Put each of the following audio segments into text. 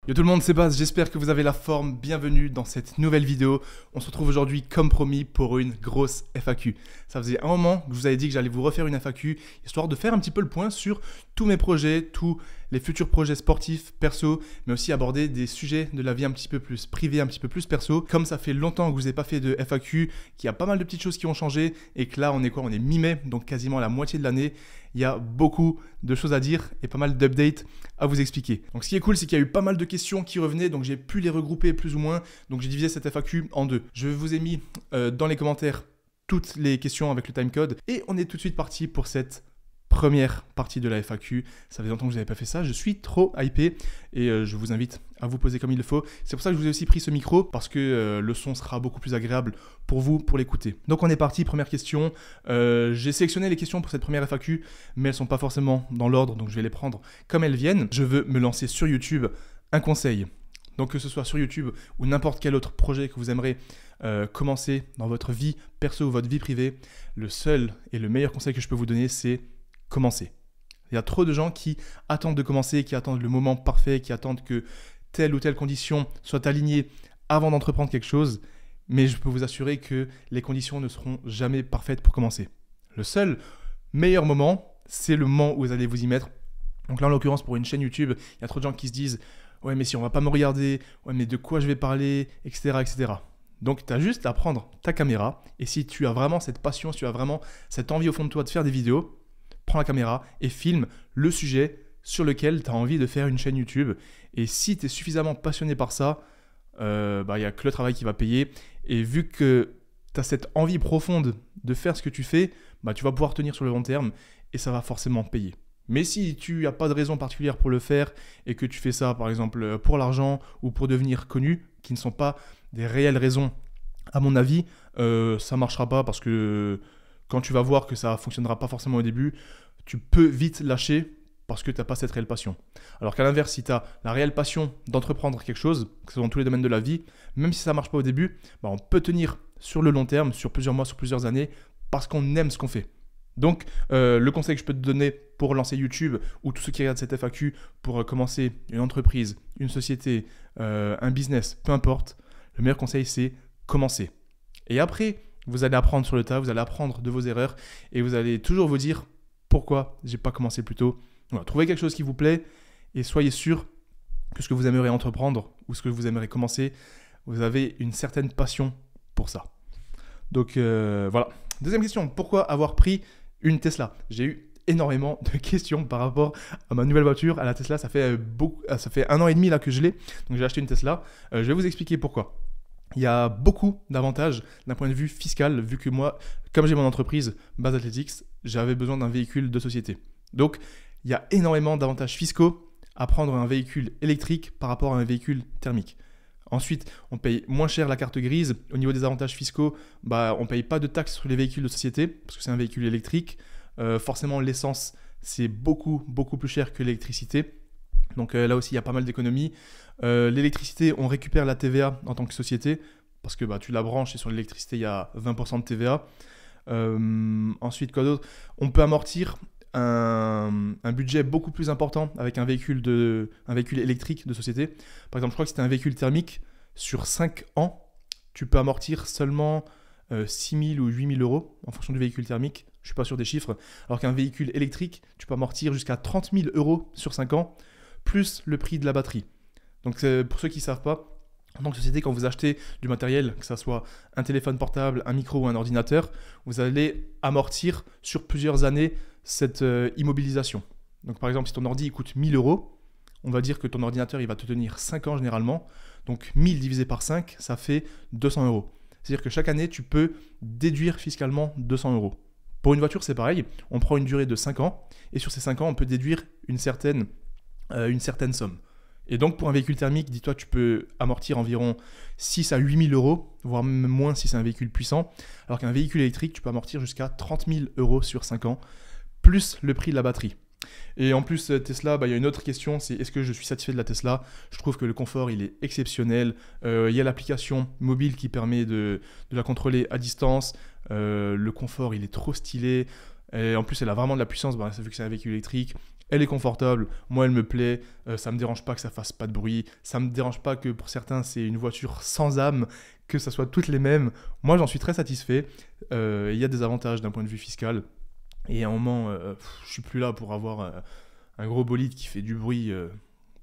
Yo tout le monde, c'est Baz, j'espère que vous avez la forme, bienvenue dans cette nouvelle vidéo. On se retrouve aujourd'hui comme promis pour une grosse FAQ. Ça faisait un moment que je vous avais dit que j'allais vous refaire une FAQ, histoire de faire un petit peu le point sur tous mes projets, tous les futurs projets sportifs, perso, mais aussi aborder des sujets de la vie un petit peu plus privée, un petit peu plus perso. Comme ça fait longtemps que je vous ai pas fait de FAQ, qu'il y a pas mal de petites choses qui ont changé et que là on est quoi? On est mi-mai, donc quasiment la moitié de l'année. Il y a beaucoup de choses à dire et pas mal d'updates à vous expliquer. Donc ce qui est cool, c'est qu'il y a eu pas mal de questions qui revenaient, donc j'ai pu les regrouper plus ou moins. Donc j'ai divisé cette FAQ en deux. Je vous ai mis dans les commentaires toutes les questions avec le timecode et on est tout de suite parti pour cette première partie de la FAQ. Ça fait longtemps que je n'avais pas fait ça, je suis trop hypé et je vous invite à vous poser comme il le faut. C'est pour ça que je vous ai aussi pris ce micro parce que le son sera beaucoup plus agréable pour vous, pour l'écouter. Donc on est parti, première question. J'ai sélectionné les questions pour cette première FAQ, mais elles ne sont pas forcément dans l'ordre, donc je vais les prendre comme elles viennent. Je veux me lancer sur YouTube. Un conseil, donc que ce soit sur YouTube ou n'importe quel autre projet que vous aimeriez commencer dans votre vie perso ou votre vie privée, le seul et le meilleur conseil que je peux vous donner, c'est commencer. Il y a trop de gens qui attendent de commencer, qui attendent le moment parfait, qui attendent que telle ou telle condition soit alignée avant d'entreprendre quelque chose, mais je peux vous assurer que les conditions ne seront jamais parfaites pour commencer. Le seul meilleur moment, c'est le moment où vous allez vous y mettre. Donc là, en l'occurrence, pour une chaîne YouTube, il y a trop de gens qui se disent « Ouais, mais si on va pas me regarder, ouais, mais de quoi je vais parler, etc. etc. » Donc, tu as juste à prendre ta caméra et si tu as vraiment cette passion, si tu as vraiment cette envie au fond de toi de faire des vidéos, prends la caméra et filme le sujet sur lequel tu as envie de faire une chaîne YouTube. Et si tu es suffisamment passionné par ça, y a que le travail qui va payer. Et vu que tu as cette envie profonde de faire ce que tu fais, tu vas pouvoir tenir sur le long terme et ça va forcément payer. Mais si tu n'as pas de raison particulière pour le faire et que tu fais ça par exemple pour l'argent ou pour devenir connu, qui ne sont pas des réelles raisons, à mon avis, ça ne marchera pas parce que quand tu vas voir que ça ne fonctionnera pas forcément au début, tu peux vite lâcher parce que tu n'as pas cette réelle passion. Alors qu'à l'inverse, si tu as la réelle passion d'entreprendre quelque chose, que ce soit dans tous les domaines de la vie, même si ça ne marche pas au début, on peut tenir sur le long terme, sur plusieurs mois, sur plusieurs années, parce qu'on aime ce qu'on fait. Donc, le conseil que je peux te donner pour lancer YouTube, ou tous ceux qui regardent cette FAQ, pour commencer une entreprise, une société, un business, peu importe, le meilleur conseil, c'est commencer. Et après, vous allez apprendre sur le tas, vous allez apprendre de vos erreurs et vous allez toujours vous dire pourquoi j'ai pas commencé plus tôt. Voilà, trouvez quelque chose qui vous plaît et soyez sûr que ce que vous aimeriez entreprendre ou ce que vous aimeriez commencer, vous avez une certaine passion pour ça. Donc voilà. Deuxième question, pourquoi avoir pris une Tesla? J'ai eu énormément de questions par rapport à ma nouvelle voiture, à la Tesla. Ça fait 1 an et demi là que je l'ai, donc j'ai acheté une Tesla. Je vais vous expliquer pourquoi. Il y a beaucoup d'avantages d'un point de vue fiscal, vu que moi, comme j'ai mon entreprise Baz Athletics, j'avais besoin d'un véhicule de société. Donc, il y a énormément d'avantages fiscaux à prendre un véhicule électrique par rapport à un véhicule thermique. Ensuite, on paye moins cher la carte grise. Au niveau des avantages fiscaux, on ne paye pas de taxes sur les véhicules de société, parce que c'est un véhicule électrique. Forcément, l'essence, c'est beaucoup plus cher que l'électricité. Donc là aussi, il y a pas mal d'économies. L'électricité, on récupère la TVA en tant que société parce que tu la branches et sur l'électricité, il y a 20% de TVA. Ensuite, quoi d'autre? On peut amortir un budget beaucoup plus important avec un véhicule électrique de société. Par exemple, je crois que c'était un véhicule thermique. Sur 5 ans, tu peux amortir seulement 6 000 ou 8 000 euros en fonction du véhicule thermique. Je ne suis pas sûr des chiffres. Alors qu'un véhicule électrique, tu peux amortir jusqu'à 30 000 euros sur 5 ans. Plus le prix de la batterie. Donc pour ceux qui ne savent pas, en tant que société, quand vous achetez du matériel, que ce soit un téléphone portable, un micro ou un ordinateur, vous allez amortir sur plusieurs années cette immobilisation. Donc par exemple, si ton ordi il coûte 1 000 euros, on va dire que ton ordinateur il va te tenir 5 ans généralement. Donc 1000 divisé par 5, ça fait 200 euros. C'est-à-dire que chaque année, tu peux déduire fiscalement 200 euros. Pour une voiture, c'est pareil. On prend une durée de 5 ans et sur ces 5 ans, on peut déduire une certaine somme. Et donc pour un véhicule thermique, dis-toi, tu peux amortir environ 6 à 8 000 euros, voire même moins si c'est un véhicule puissant, alors qu'un véhicule électrique, tu peux amortir jusqu'à 30 000 euros sur 5 ans, plus le prix de la batterie. Et en plus, Tesla, il y a une autre question, c'est est-ce que je suis satisfait de la Tesla? Je trouve que le confort, il est exceptionnel. Il y a l'application mobile qui permet de la contrôler à distance. Le confort, il est trop stylé. Et en plus, elle a vraiment de la puissance, vu que c'est un véhicule électrique. Elle est confortable, moi elle me plaît, ça me dérange pas que ça fasse pas de bruit, ça me dérange pas que pour certains c'est une voiture sans âme, que ça soit toutes les mêmes. Moi j'en suis très satisfait. Il y a des avantages d'un point de vue fiscal. Et à un moment, je suis plus là pour avoir un gros bolide qui fait du bruit.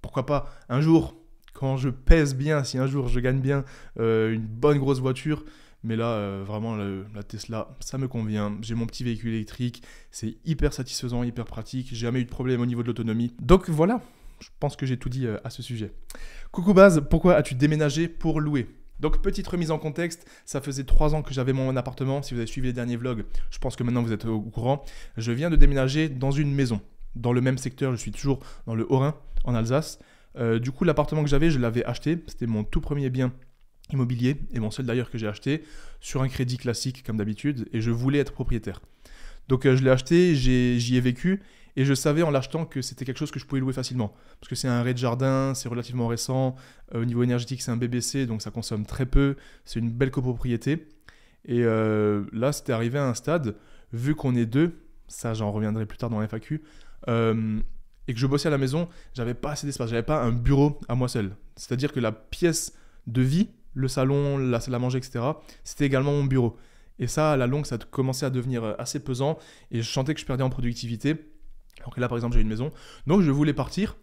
Pourquoi pas un jour, quand je pèse bien, si un jour je gagne bien, une bonne grosse voiture. Mais là, vraiment, la Tesla, ça me convient. J'ai mon petit véhicule électrique. C'est hyper satisfaisant, hyper pratique. J'ai jamais eu de problème au niveau de l'autonomie. Donc voilà, je pense que j'ai tout dit à ce sujet. Coucou Baz, pourquoi as-tu déménagé pour louer ? Donc petite remise en contexte, ça faisait 3 ans que j'avais mon appartement. Si vous avez suivi les derniers vlogs, je pense que maintenant vous êtes au courant. Je viens de déménager dans une maison. Dans le même secteur, je suis toujours dans le Haut-Rhin, en Alsace. Du coup, l'appartement que j'avais, je l'avais acheté. C'était mon tout premier bien immobilier, et mon seul d'ailleurs que j'ai acheté, sur un crédit classique comme d'habitude, et je voulais être propriétaire. Donc je l'ai acheté, j'y ai vécu, et je savais en l'achetant que c'était quelque chose que je pouvais louer facilement. Parce que c'est un rez-de-jardin, c'est relativement récent, au niveau énergétique c'est un BBC, donc ça consomme très peu, c'est une belle copropriété. Et là c'était arrivé à un stade, vu qu'on est deux, ça j'en reviendrai plus tard dans l'FAQ, et que je bossais à la maison, j'avais pas assez d'espace, j'avais pas un bureau à moi seul. C'est-à-dire que la pièce de vie, le salon, la salle à manger, etc., c'était également mon bureau. Et ça, à la longue, ça commençait à devenir assez pesant et je sentais que je perdais en productivité. Donc là, par exemple, j'ai une maison. Donc, je voulais partir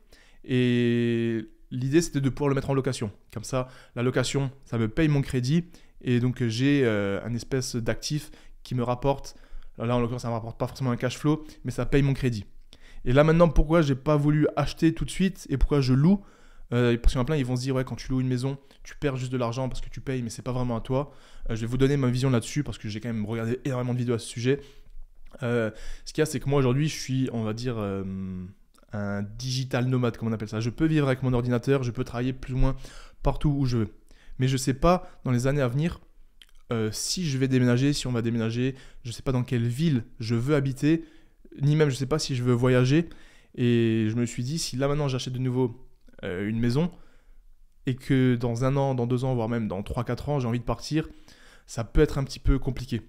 et l'idée, c'était de pouvoir le mettre en location. Comme ça, la location, ça me paye mon crédit et donc j'ai un espèce d'actif qui me rapporte. Là, en l'occurrence, ça ne me rapporte pas forcément un cash flow, mais ça paye mon crédit. Et là, maintenant, pourquoi je n'ai pas voulu acheter tout de suite et pourquoi je loue ? Parce qu'il y en a plein, ils vont se dire, ouais, quand tu loues une maison, tu perds juste de l'argent parce que tu payes, mais c'est pas vraiment à toi. Je vais vous donner ma vision là-dessus parce que j'ai quand même regardé énormément de vidéos à ce sujet. Ce qu'il y a, c'est que moi aujourd'hui, je suis, on va dire, un digital nomade, comme on appelle ça. Je peux vivre avec mon ordinateur, je peux travailler plus ou moins partout où je veux. Mais je sais pas, dans les années à venir, si je vais déménager, si on va déménager, je sais pas dans quelle ville je veux habiter, ni même je sais pas si je veux voyager. Et je me suis dit, si là maintenant j'achète de nouveau une maison et que dans 1 an, dans 2 ans, voire même dans 3-4 ans, j'ai envie de partir, ça peut être un petit peu compliqué.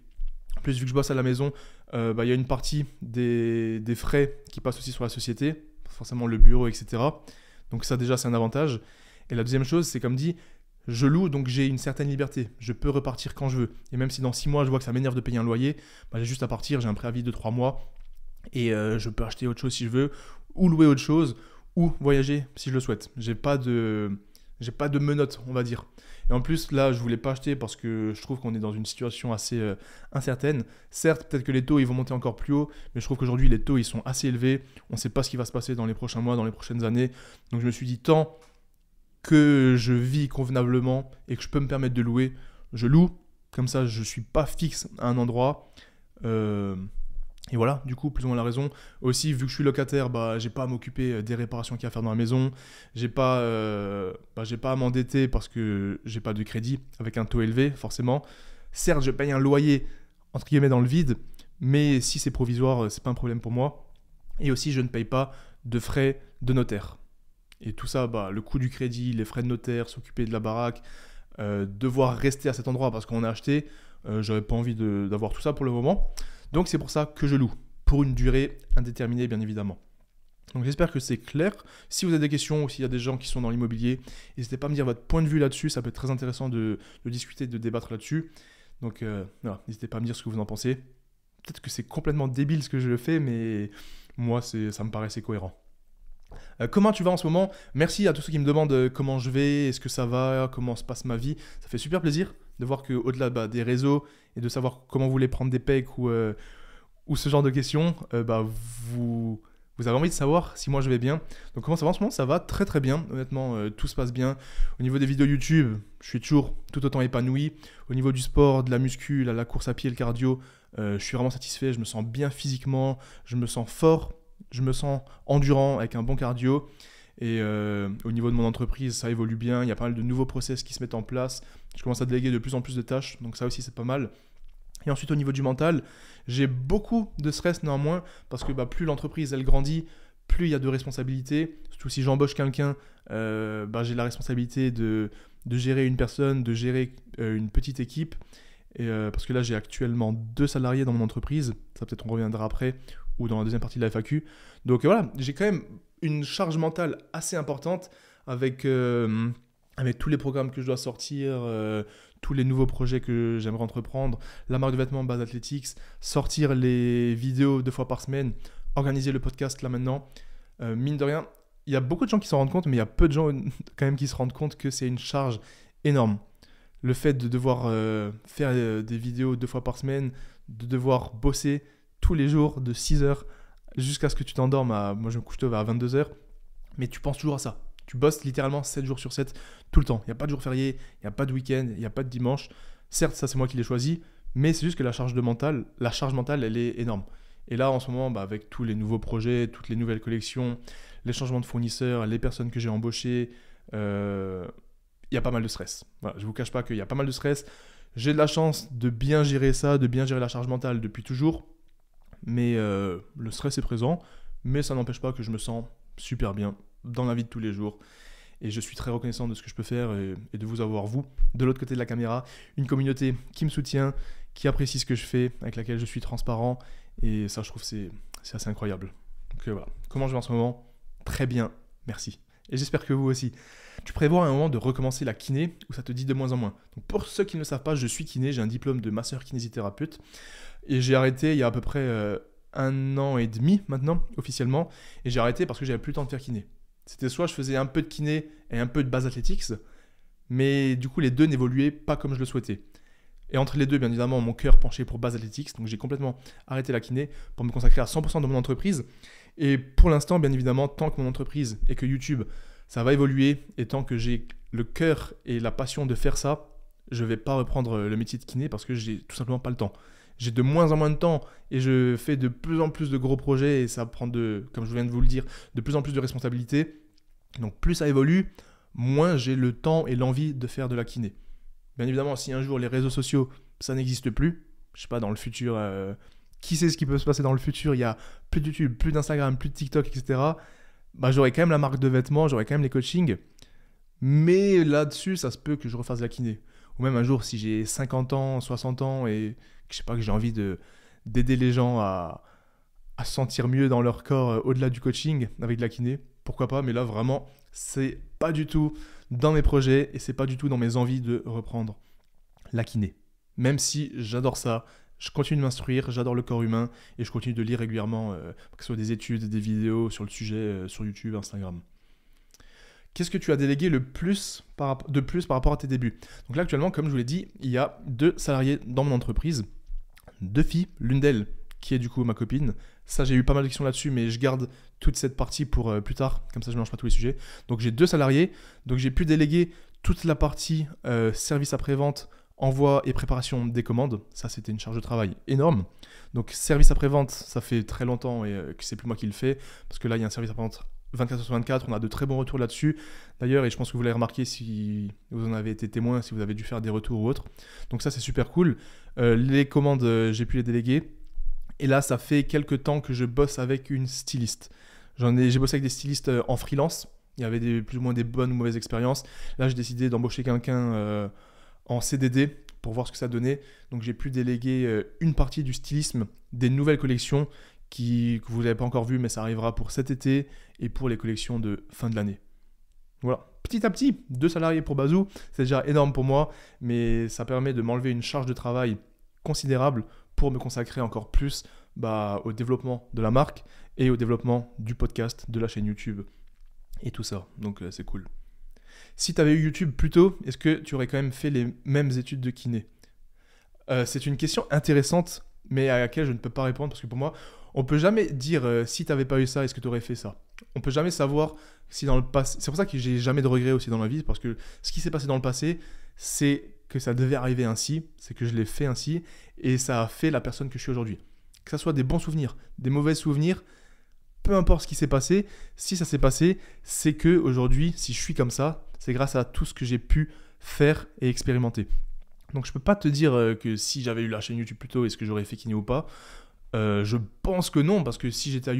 En plus, vu que je bosse à la maison, y a une partie des frais qui passent aussi sur la société, forcément le bureau, etc. Donc ça déjà, c'est un avantage. Et la deuxième chose, c'est comme dit, je loue, donc j'ai une certaine liberté. Je peux repartir quand je veux. Et même si dans 6 mois, je vois que ça m'énerve de payer un loyer, j'ai juste à partir, j'ai un préavis de 3 mois et je peux acheter autre chose si je veux, ou louer autre chose, ou voyager si je le souhaite. J'ai pas de menottes, on va dire. Et en plus, là, je voulais pas acheter parce que je trouve qu'on est dans une situation assez incertaine. Certes, peut-être que les taux, ils vont monter encore plus haut, mais je trouve qu'aujourd'hui, les taux, ils sont assez élevés. On ne sait pas ce qui va se passer dans les prochains mois, dans les prochaines années. Donc, je me suis dit, tant que je vis convenablement et que je peux me permettre de louer, je loue. Comme ça, je suis pas fixe à un endroit. Et voilà, du coup, plus ou moins la raison. Aussi, vu que je suis locataire, j'ai pas à m'occuper des réparations qu'il y a à faire dans la maison. J'ai pas à m'endetter parce que j'ai pas de crédit avec un taux élevé, forcément. Certes, je paye un loyer, entre guillemets, dans le vide, mais si c'est provisoire, c'est pas un problème pour moi. Et aussi, je ne paye pas de frais de notaire. Et tout ça, le coût du crédit, les frais de notaire, s'occuper de la baraque, devoir rester à cet endroit parce qu'on a acheté, j'avais pas envie d'avoir tout ça pour le moment. Donc c'est pour ça que je loue, pour une durée indéterminée bien évidemment. Donc j'espère que c'est clair. Si vous avez des questions ou s'il y a des gens qui sont dans l'immobilier, n'hésitez pas à me dire votre point de vue là-dessus, ça peut être très intéressant de discuter, de débattre là-dessus. Donc voilà, n'hésitez pas à me dire ce que vous en pensez. Peut-être que c'est complètement débile ce que je fais, mais moi ça me paraissait cohérent. Comment tu vas en ce moment ? Merci à tous ceux qui me demandent comment je vais, est-ce que ça va, comment se passe ma vie. Ça fait super plaisir de voir qu'au-delà des réseaux et de savoir comment vous voulez prendre des pecs ou ce genre de questions, vous avez envie de savoir si moi je vais bien. Donc comment ça va en ce moment ? Ça va très très bien, honnêtement, tout se passe bien. Au niveau des vidéos YouTube, je suis toujours tout autant épanoui. Au niveau du sport, de la muscu, la course à pied, le cardio, je suis vraiment satisfait, je me sens bien physiquement, je me sens fort. Je me sens endurant avec un bon cardio et au niveau de mon entreprise, ça évolue bien. Il y a pas mal de nouveaux process qui se mettent en place. Je commence à déléguer de plus en plus de tâches, donc ça aussi c'est pas mal. Et ensuite au niveau du mental, j'ai beaucoup de stress néanmoins parce que plus l'entreprise elle grandit, plus il y a de responsabilités. Surtout si j'embauche quelqu'un, j'ai la responsabilité de gérer une personne, de gérer une petite équipe. Et parce que là j'ai actuellement 2 salariés dans mon entreprise, ça peut-être on reviendra après, ou dans la deuxième partie de la FAQ. Donc voilà, j'ai quand même une charge mentale assez importante avec tous les programmes que je dois sortir, tous les nouveaux projets que j'aimerais entreprendre, la marque de vêtements Base Athletics, sortir les vidéos 2 fois par semaine, organiser le podcast là maintenant. Mine de rien, il y a beaucoup de gens qui s'en rendent compte, mais il y a peu de gens quand même qui se rendent compte que c'est une charge énorme. Le fait de devoir faire des vidéos 2 fois par semaine, de devoir bosser tous les jours de 6h jusqu'à ce que tu t'endormes moi je me couche tôt à 22h, mais tu penses toujours à ça. Tu bosses littéralement 7 jours sur 7 tout le temps. Il n'y a pas de jour férié, il n'y a pas de week-end, il n'y a pas de dimanche. Certes, ça c'est moi qui l'ai choisi, mais c'est juste que la charge mentale, elle est énorme. Et là, en ce moment, avec tous les nouveaux projets, toutes les nouvelles collections, les changements de fournisseurs, les personnes que j'ai embauchées, il y a pas mal de stress. Voilà, je ne vous cache pas qu'il y a pas mal de stress. J'ai de la chance de bien gérer ça, de bien gérer la charge mentale depuis toujours. Mais le stress est présent, mais ça n'empêche pas que je me sens super bien dans la vie de tous les jours. Et je suis très reconnaissant de ce que je peux faire et de vous avoir, vous, de l'autre côté de la caméra, une communauté qui me soutient, qui apprécie ce que je fais, avec laquelle je suis transparent. Et ça, je trouve, c'est assez incroyable. Donc voilà. Comment je vais en ce moment? Très bien, merci. Et j'espère que vous aussi. Tu prévois un moment de recommencer la kiné où ça te dit de moins en moins. Donc pour ceux qui ne le savent pas, je suis kiné, j'ai un diplôme de masseur kinésithérapeute. Et j'ai arrêté il y a à peu près 1 an et demi maintenant, officiellement. Et j'ai arrêté parce que j'avais plus le temps de faire kiné. C'était soit je faisais un peu de kiné et un peu de base athletics, mais du coup les deux n'évoluaient pas comme je le souhaitais. Et entre les deux, bien évidemment, mon cœur penchait pour base athletics, donc j'ai complètement arrêté la kiné pour me consacrer à 100% de mon entreprise. Et pour l'instant, bien évidemment, tant que mon entreprise et que YouTube, ça va évoluer, et tant que j'ai le cœur et la passion de faire ça, je ne vais pas reprendre le métier de kiné parce que j'ai tout simplement pas le temps. J'ai de moins en moins de temps et je fais de plus en plus de gros projets et ça prend, comme je viens de vous le dire, de plus en plus de responsabilités. Donc plus ça évolue, moins j'ai le temps et l'envie de faire de la kiné. Bien évidemment, si un jour les réseaux sociaux, ça n'existe plus, je sais pas, dans le futur, qui sait ce qui peut se passer dans le futur, il y a plus de YouTube, plus d'Instagram, plus de TikTok, etc. J'aurai quand même la marque de vêtements, j'aurai quand même les coachings, mais là-dessus, ça se peut que je refasse de la kiné. Ou même un jour, si j'ai 50 ans, 60 ans et je sais pas, que j'ai envie d'aider les gens à se sentir mieux dans leur corps au-delà du coaching avec de la kiné, pourquoi pas, mais là vraiment, c'est pas du tout dans mes projets et c'est pas du tout dans mes envies de reprendre la kiné. Même si j'adore ça, je continue de m'instruire, j'adore le corps humain et je continue de lire régulièrement, que ce soit des études, des vidéos sur le sujet, sur YouTube, Instagram. Qu'est-ce que tu as délégué de plus par rapport à tes débuts? Donc là, actuellement, comme je vous l'ai dit, il y a 2 salariés dans mon entreprise, 2 filles, l'une d'elles qui est du coup ma copine. Ça, j'ai eu pas mal de questions là-dessus, mais je garde toute cette partie pour plus tard, comme ça je ne mélange pas tous les sujets. Donc j'ai 2 salariés, donc j'ai pu déléguer toute la partie service après-vente, envoi et préparation des commandes. Ça, c'était une charge de travail énorme. Donc service après-vente, ça fait très longtemps et que c'est plus moi qui le fais, parce que là, il y a un service après-vente 24/24, on a de très bons retours là-dessus. D'ailleurs, et je pense que vous l'avez remarqué si vous en avez été témoin, si vous avez dû faire des retours ou autres. Donc ça, c'est super cool. Les commandes, j'ai pu les déléguer. Et là, ça fait quelques temps que je bosse avec une styliste. J'ai bossé avec des stylistes en freelance. Il y avait plus ou moins des bonnes ou mauvaises expériences. Là, j'ai décidé d'embaucher quelqu'un en CDD pour voir ce que ça donnait. Donc, j'ai pu déléguer une partie du stylisme des nouvelles collections que vous n'avez pas encore vu, mais ça arrivera pour cet été et pour les collections de fin de l'année. Voilà, petit à petit, 2 salariés pour Bazou, c'est déjà énorme pour moi, mais ça permet de m'enlever une charge de travail considérable pour me consacrer encore plus au développement de la marque et au développement du podcast, de la chaîne YouTube et tout ça. Donc c'est cool. Si tu avais eu YouTube plus tôt, est-ce que tu aurais quand même fait les mêmes études de kiné? C'est une question intéressante, mais à laquelle je ne peux pas répondre parce que pour moi, on ne peut jamais dire si tu n'avais pas eu ça, est-ce que tu aurais fait ça? On ne peut jamais savoir si dans le passé... C'est pour ça que j'ai jamais de regrets aussi dans la vie, parce que ce qui s'est passé dans le passé, c'est que ça devait arriver ainsi, c'est que je l'ai fait ainsi, et ça a fait la personne que je suis aujourd'hui. Que ça soit des bons souvenirs, des mauvais souvenirs, peu importe ce qui s'est passé, si ça s'est passé, c'est que aujourd'hui, si je suis comme ça, c'est grâce à tout ce que j'ai pu faire et expérimenter. Donc je peux pas te dire que si j'avais eu la chaîne YouTube plus tôt, est-ce que j'aurais fait kiné ou pas? Je pense que non, parce que si j'étais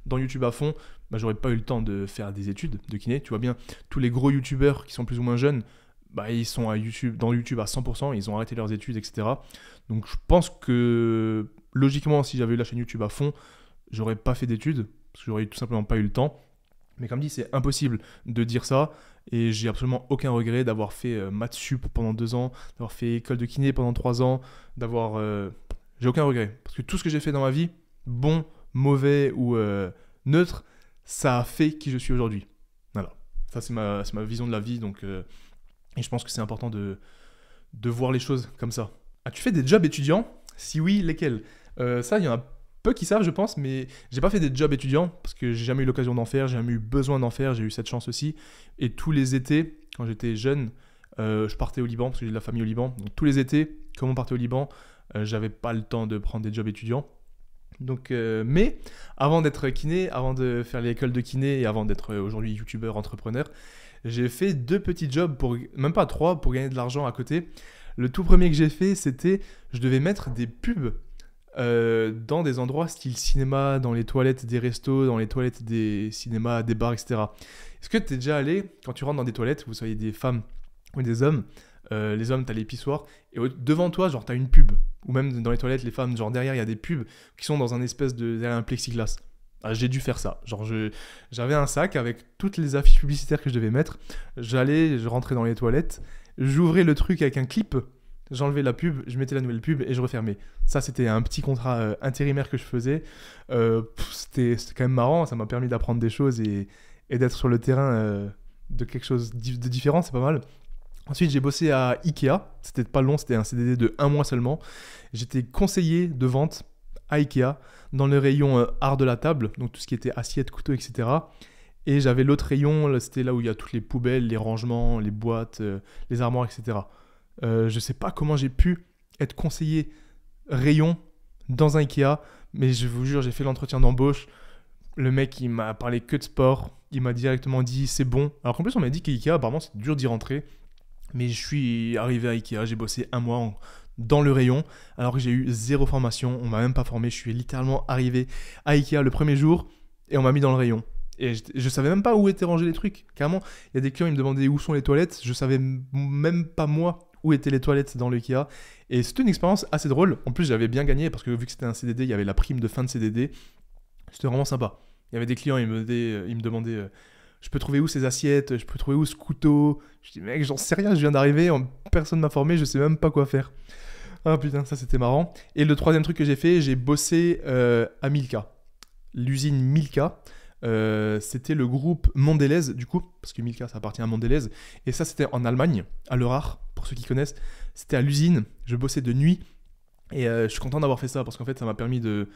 dans YouTube à fond, j'aurais pas eu le temps de faire des études de kiné. Tu vois bien, tous les gros YouTubeurs qui sont plus ou moins jeunes, ils sont dans YouTube à 100%, ils ont arrêté leurs études, etc. Donc je pense que logiquement, si j'avais eu la chaîne YouTube à fond, j'aurais pas fait d'études, parce que j'aurais tout simplement pas eu le temps. Mais comme dit, c'est impossible de dire ça. Et j'ai absolument aucun regret d'avoir fait maths sup pendant 2 ans, d'avoir fait école de kiné pendant 3 ans, j'ai aucun regret. Parce que tout ce que j'ai fait dans ma vie, bon, mauvais ou neutre, ça a fait qui je suis aujourd'hui. Voilà. Ça, c'est ma vision de la vie. Et je pense que c'est important de voir les choses comme ça. As-tu fait des jobs étudiants? Si oui, lesquels? Ça, il y en a peu qui savent, je pense, mais j'ai pas fait des jobs étudiants parce que j'ai jamais eu l'occasion d'en faire, j'ai jamais eu besoin d'en faire, j'ai eu cette chance aussi. Et tous les étés, quand j'étais jeune, je partais au Liban parce que j'ai de la famille au Liban. Donc tous les étés, comme on partait au Liban, j'avais pas le temps de prendre des jobs étudiants. Mais avant d'être kiné, avant de faire l'école de kiné et avant d'être aujourd'hui youtubeur, entrepreneur, j'ai fait 2 petits jobs, même pas 3, pour gagner de l'argent à côté. Le tout premier que j'ai fait, c'était, je devais mettre des pubs dans des endroits style cinéma, dans les toilettes des restos, dans les toilettes des cinémas, des bars, etc. Est-ce que tu es déjà allé, quand tu rentres dans des toilettes, vous soyez des femmes ou des hommes, les hommes, tu as les pissoirs, et devant toi, genre, tu as une pub. Ou même dans les toilettes, les femmes, genre derrière, il y a des pubs qui sont dans un espèce derrière un plexiglas. Ah, j'ai dû faire ça. Genre, j'avais un sac avec toutes les affiches publicitaires que je devais mettre. Je rentrais dans les toilettes, j'ouvrais le truc avec un clip, j'enlevais la pub, je mettais la nouvelle pub et je refermais. Ça, c'était un petit contrat intérimaire que je faisais. C'était quand même marrant, ça m'a permis d'apprendre des choses et d'être sur le terrain de quelque chose de différent, c'est pas mal. Ensuite, j'ai bossé à Ikea. C'était pas long, c'était un CDD de 1 mois seulement. J'étais conseiller de vente à Ikea dans le rayon art de la table, donc tout ce qui était assiettes, couteaux, etc. Et j'avais l'autre rayon, c'était là où il y a toutes les poubelles, les rangements, les boîtes, les armoires, etc. Je sais pas comment j'ai pu être conseiller rayon dans un Ikea, mais je vous jure, j'ai fait l'entretien d'embauche. Le mec, il m'a parlé que de sport. Il m'a directement dit c'est bon. Alors qu'en plus, on m'a dit qu'Ikea, apparemment, c'est dur d'y rentrer. Mais je suis arrivé à Ikea, j'ai bossé 1 mois dans le rayon, alors que j'ai eu 0 formation, on m'a même pas formé, je suis littéralement arrivé à Ikea le premier jour et on m'a mis dans le rayon. Et je savais même pas où étaient rangés les trucs. Carrément, il y a des clients, ils me demandaient où sont les toilettes, je savais même pas moi où étaient les toilettes dans le Ikea. Et c'était une expérience assez drôle. En plus, j'avais bien gagné parce que vu que c'était un CDD, il y avait la prime de fin de CDD. C'était vraiment sympa. Il y avait des clients, ils me demandaient je peux trouver où ces assiettes, je peux trouver où ce couteau. Je dis mec, j'en sais rien, je viens d'arriver, personne m'a formé, je sais même pas quoi faire. Ah putain, ça c'était marrant. Et le troisième truc que j'ai fait, j'ai bossé à Milka. L'usine Milka, c'était le groupe Mondelez du coup, parce que Milka ça appartient à Mondelez. Et ça c'était en Allemagne, à Lörrach, pour ceux qui connaissent. C'était à l'usine, je bossais de nuit. Et je suis content d'avoir fait ça, parce qu'en fait ça m'a permis de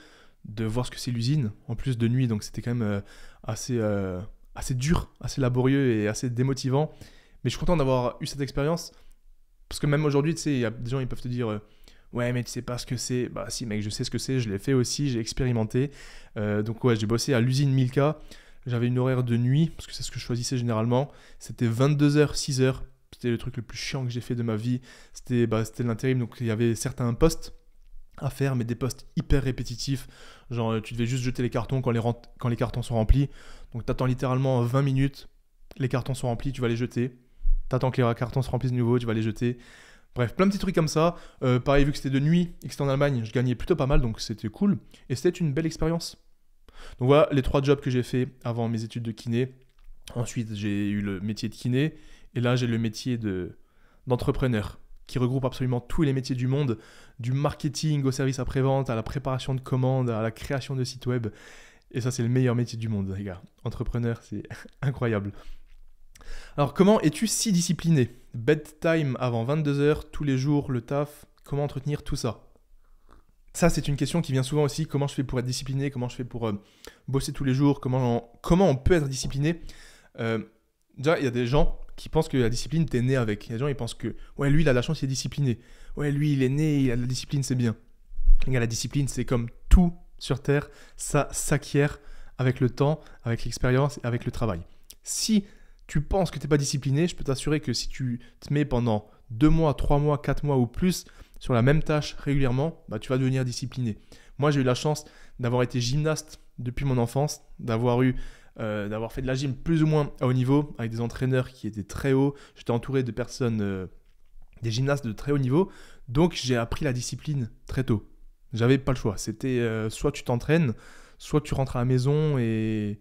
voir ce que c'est l'usine, en plus de nuit. Donc c'était quand même assez dur, assez laborieux et assez démotivant. Mais je suis content d'avoir eu cette expérience. Parce que même aujourd'hui, tu sais, il y a des gens qui peuvent te dire ouais, mais tu sais pas ce que c'est. Bah si, mec, je sais ce que c'est, je l'ai fait aussi, j'ai expérimenté. Donc ouais, j'ai bossé à l'usine Milka. J'avais une horaire de nuit, parce que c'est ce que je choisissais généralement. C'était 22h, 6h. C'était le truc le plus chiant que j'ai fait de ma vie. C'était l'intérim, donc il y avait certains postes à faire, mais des postes hyper répétitifs. Genre, tu devais juste jeter les cartons quand les cartons sont remplis. Donc, tu attends littéralement 20 minutes, les cartons sont remplis, tu vas les jeter. Tu attends que les cartons se remplissent de nouveau, tu vas les jeter. Bref, plein de petits trucs comme ça. Pareil, vu que c'était de nuit et que c'était en Allemagne, je gagnais plutôt pas mal, donc c'était cool. Et c'était une belle expérience. Donc voilà les 3 jobs que j'ai fait avant mes études de kiné. Ensuite, j'ai eu le métier de kiné. Et là, j'ai le métier d'entrepreneur, qui regroupe absolument tous les métiers du monde, du marketing au service après-vente, à la préparation de commandes, à la création de sites web. Et ça, c'est le meilleur métier du monde, les gars. Entrepreneur, c'est incroyable. Alors, comment es-tu si discipliné? Bedtime avant 22h, tous les jours, le taf, comment entretenir tout ça? Ça, c'est une question qui vient souvent aussi. Comment je fais pour être discipliné? Comment je fais pour bosser tous les jours? Comment on peut être discipliné? Déjà, il y a des gens qui pensent que la discipline, t'es né avec. Il y a des gens qui pensent que ouais, lui, il a la chance, il est discipliné. Ouais, lui, il est né, il a de la discipline, c'est bien. Les gars, la discipline, c'est comme tout sur Terre. Ça s'acquiert avec le temps, avec l'expérience et avec le travail. Si tu penses que tu n'es pas discipliné, je peux t'assurer que si tu te mets pendant 2 mois, 3 mois, 4 mois ou plus sur la même tâche régulièrement, bah, tu vas devenir discipliné. Moi, j'ai eu la chance d'avoir été gymnaste depuis mon enfance, d'avoir fait de la gym plus ou moins à haut niveau, avec des entraîneurs qui étaient très hauts. J'étais entouré de personnes, des gymnastes de très haut niveau. Donc, j'ai appris la discipline très tôt. J'avais pas le choix. C'était soit tu t'entraînes, soit tu rentres à la maison et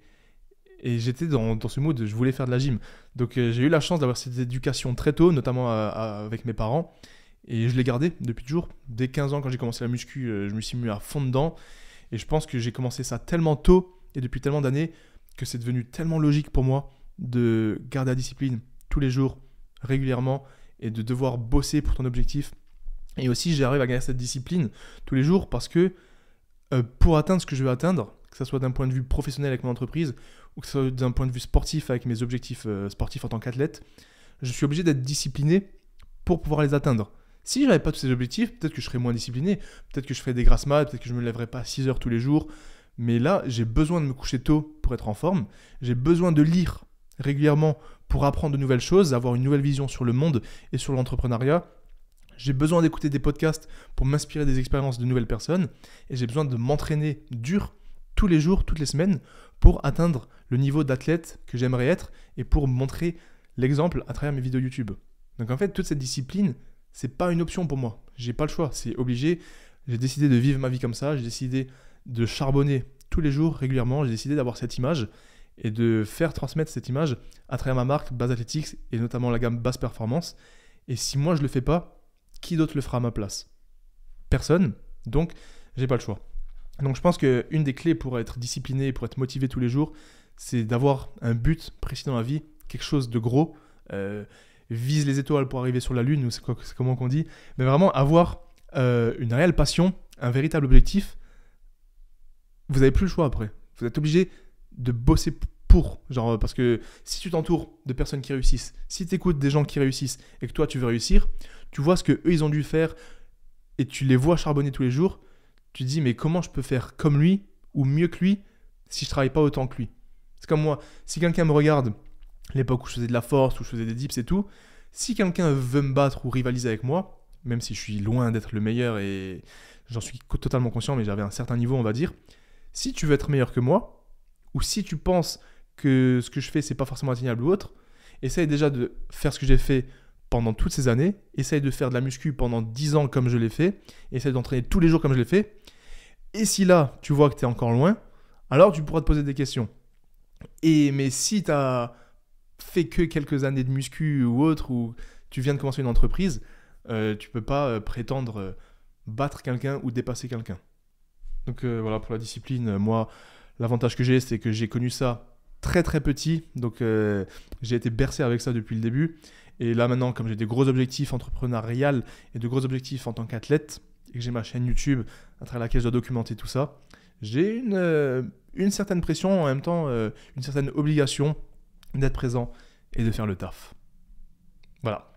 j'étais dans ce mood, je voulais faire de la gym. Donc j'ai eu la chance d'avoir cette éducation très tôt, notamment avec mes parents. Et je l'ai gardé depuis toujours. Dès 15 ans, quand j'ai commencé la muscu, je me suis mis à fond dedans. Et je pense que j'ai commencé ça tellement tôt et depuis tellement d'années que c'est devenu tellement logique pour moi de garder la discipline tous les jours, régulièrement, et de devoir bosser pour ton objectif. Et aussi, j'arrive à garder cette discipline tous les jours parce que pour atteindre ce que je veux atteindre, que ce soit d'un point de vue professionnel avec mon entreprise ou que ce soit d'un point de vue sportif avec mes objectifs sportifs en tant qu'athlète, je suis obligé d'être discipliné pour pouvoir les atteindre. Si je n'avais pas tous ces objectifs, peut-être que je serais moins discipliné, peut-être que je ferais des grasses mat, peut-être que je ne me lèverais pas à 6 heures tous les jours. Mais là, j'ai besoin de me coucher tôt pour être en forme. J'ai besoin de lire régulièrement pour apprendre de nouvelles choses, avoir une nouvelle vision sur le monde et sur l'entrepreneuriat. J'ai besoin d'écouter des podcasts pour m'inspirer des expériences de nouvelles personnes. Et j'ai besoin de m'entraîner dur tous les jours, toutes les semaines, pour atteindre le niveau d'athlète que j'aimerais être et pour montrer l'exemple à travers mes vidéos YouTube. Donc en fait, toute cette discipline, c'est pas une option pour moi. J'ai pas le choix, c'est obligé. J'ai décidé de vivre ma vie comme ça. J'ai décidé de charbonner tous les jours régulièrement. J'ai décidé d'avoir cette image et de faire transmettre cette image à travers ma marque Base Athletics et notamment la gamme Basse Performance. Et si moi je le fais pas, qui d'autre le fera à ma place? Personne. Donc j'ai pas le choix. Donc je pense qu'une des clés pour être discipliné, pour être motivé tous les jours, c'est d'avoir un but précis dans la vie, quelque chose de gros. Vise les étoiles pour arriver sur la lune, ou c'est comment qu'on dit, mais vraiment avoir une réelle passion, un véritable objectif. Vous n'avez plus le choix après. Vous êtes obligé de bosser pour, genre, parce que si tu t'entoures de personnes qui réussissent, si tu écoutes des gens qui réussissent et que toi tu veux réussir, tu vois ce qu'eux ils ont dû faire et tu les vois charbonner tous les jours, tu te dis mais comment je peux faire comme lui ou mieux que lui si je travaille pas autant que lui? C'est comme moi, si quelqu'un me regarde l'époque où je faisais de la force, où je faisais des dips et tout, si quelqu'un veut me battre ou rivaliser avec moi, même si je suis loin d'être le meilleur et j'en suis totalement conscient, mais j'avais un certain niveau, on va dire, si tu veux être meilleur que moi, ou si tu penses que ce que je fais, c'est pas forcément atteignable ou autre, essaye déjà de faire ce que j'ai fait pendant toutes ces années, essaye de faire de la muscu pendant 10 ans comme je l'ai fait, essaye d'entraîner tous les jours comme je l'ai fait, et si là, tu vois que tu es encore loin, alors tu pourras te poser des questions. Mais si tu as fait que quelques années de muscu ou autre, ou tu viens de commencer une entreprise, tu peux pas prétendre battre quelqu'un ou dépasser quelqu'un. Donc voilà, pour la discipline, moi, l'avantage que j'ai, c'est que j'ai connu ça très très petit, donc j'ai été bercé avec ça depuis le début. Et là maintenant, comme j'ai des gros objectifs entrepreneuriales et de gros objectifs en tant qu'athlète, et que j'ai ma chaîne YouTube à travers laquelle je dois documenter tout ça, j'ai une certaine pression, en même temps une certaine obligation d'être présent et de faire le taf. Voilà.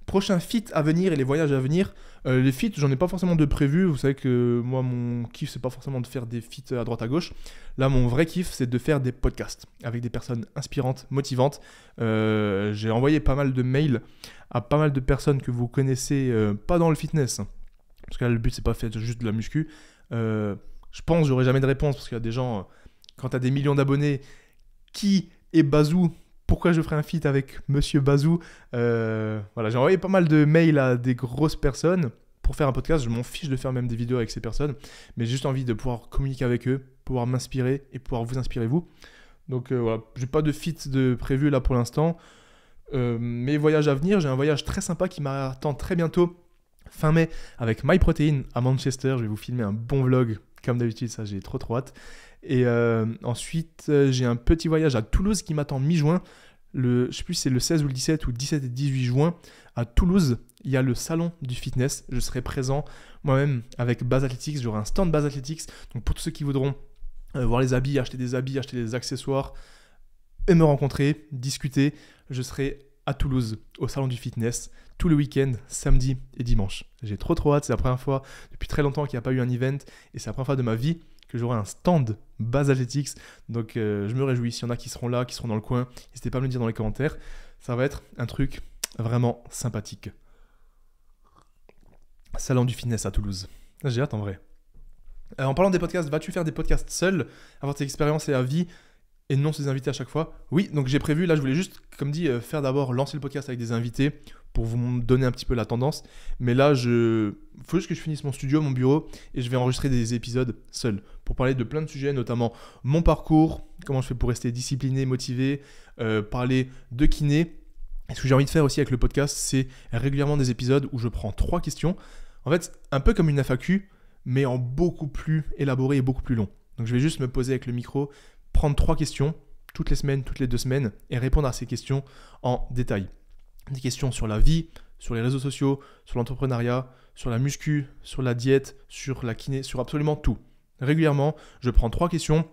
Prochain fit à venir et les voyages à venir. Les feats, j'en ai pas forcément de prévus. Vous savez que moi, mon kiff, c'est pas forcément de faire des feats à droite à gauche. Là, mon vrai kiff, c'est de faire des podcasts avec des personnes inspirantes, motivantes. J'ai envoyé pas mal de mails à pas mal de personnes que vous connaissez, pas dans le fitness. Parce que là, le but, c'est pas faire juste de la muscu. Je pense que j'aurai jamais de réponse parce qu'il y a des gens, quand tu as des millions d'abonnés, qui est Bazou? Pourquoi je ferais un feat avec Monsieur Bazou? Voilà, j'ai envoyé pas mal de mails à des grosses personnes pour faire un podcast. Je m'en fiche de faire même des vidéos avec ces personnes, mais j'ai juste envie de pouvoir communiquer avec eux, pouvoir m'inspirer et pouvoir vous inspirer vous. Donc voilà, j'ai pas de feat de prévu là pour l'instant. Mes voyages à venir, j'ai un voyage très sympa qui m'attend très bientôt, fin mai, avec MyProtein à Manchester. Je vais vous filmer un bon vlog, comme d'habitude, ça j'ai trop hâte. Et ensuite, j'ai un petit voyage à Toulouse qui m'attend mi-juin. Je sais plus si c'est le 16 ou le 17 ou 17 et 18 juin. À Toulouse, il y a le salon du fitness. Je serai présent moi-même avec Base Athletics. J'aurai un stand Base Athletics. Donc pour tous ceux qui voudront voir les habits, acheter des accessoires et me rencontrer, discuter, je serai à Toulouse au salon du fitness tout le week-end, samedi et dimanche. J'ai trop hâte. C'est la première fois depuis très longtemps qu'il n'y a pas eu un event et c'est la première fois de ma vie que j'aurai un stand Base Athletics. Donc je me réjouis. S'il y en a qui seront là, qui seront dans le coin, n'hésitez pas à me le dire dans les commentaires. Ça va être un truc vraiment sympathique. Salon du fitness à Toulouse. J'ai hâte en vrai. En parlant des podcasts, vas-tu faire des podcasts seul, avoir tes expériences et avis et non ces invités à chaque fois? Oui, donc j'ai prévu, là je voulais juste, comme dit, faire d'abord lancer le podcast avec des invités pour vous donner un petit peu la tendance. Mais là, faut juste que je finisse mon studio, mon bureau, et je vais enregistrer des épisodes seul pour parler de plein de sujets, notamment mon parcours, comment je fais pour rester discipliné, motivé, parler de kiné. Et ce que j'ai envie de faire aussi avec le podcast, c'est régulièrement des épisodes où je prends 3 questions. En fait, un peu comme une FAQ, mais en beaucoup plus élaboré et beaucoup plus long. Donc je vais juste me poser avec le micro, prendre 3 questions toutes les semaines, toutes les 2 semaines, et répondre à ces questions en détail. Des questions sur la vie, sur les réseaux sociaux, sur l'entrepreneuriat, sur la muscu, sur la diète, sur la kiné, sur absolument tout. Régulièrement, je prends 3 questions